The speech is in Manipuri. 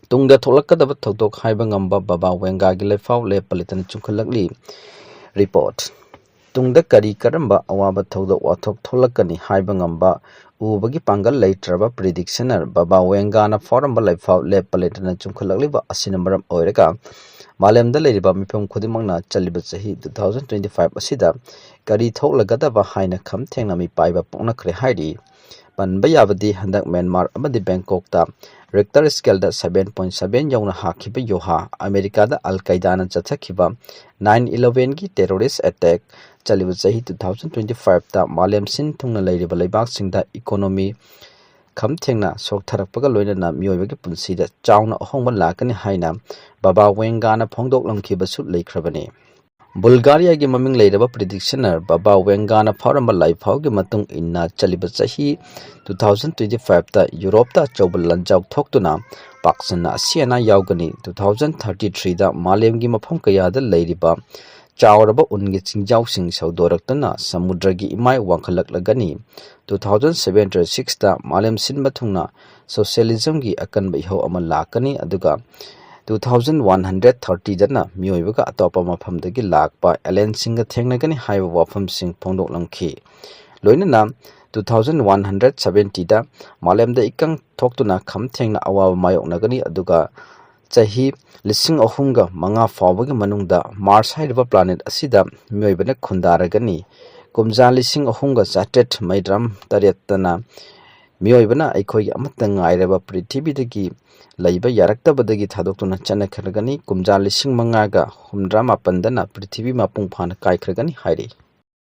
tungda tholakadaba thodok haiba ngamba baba wangagi laifao lepalitana chungkhalakli report tungda kari karamba awaba thodok wathok tholakani haiba ngamba ubagi pangal leitraba predictioner baba wangana foramba laifao lepalitana chungkhalakliba asina maram oiraga malemda leiriba mifam khudimangna chaliba chahi 2025 asida kari thoklagadaba haina khamthengna mi paiba pongnakhre hairi panba yabadi handak Myanmar amadi Bangkok ta Richter scale da 7.7 yauna hakiba yoha America da Al-Qaeda na chathakiba 9/11 ki terrorist attack chaliba chahi 2025 ta malem sin thungna leiriba leibak singda economy khamthengna soktharakpaga loinana mioibagi punsida chauna ahongba lakani haina baba wengana phongdok lamkhiba su leikrabani Bulgaria ki maming leiraba predictioner baba wengana faramba laifao ki matung inna chaliba chahi 2025 ta Europe ta chobal lanjau thoktuna paksana asiana yaugani 2033 da malem gi mafam kaya da leiriba chauraba ungi chingjau sing saudoraktana samudragi imai wangkhalaklagani 2076 da malem sinba thungna socialism gi akan baiho ama lakani aduga 2130 dana mioibaga atopa mafamdagi lakpa alien singa thengnagani haiba wafam sing phongdok lamkhi loinana 2170 da malemda ikang thoktuna khamthengna awaba mayoknagani aduga chahi lising ahunga manga fawbagi manungda Mars haiba planet asida mioibana khundaragani kumja lising ahunga chatet maidram tariatana mioibana aikhogi amatta ngairaba prithibidagi laiba yaraktabadagi thadokuna chanakhragani kumja lising mangaga humdra mapandana prithibi mapung phana kaikhragani hairi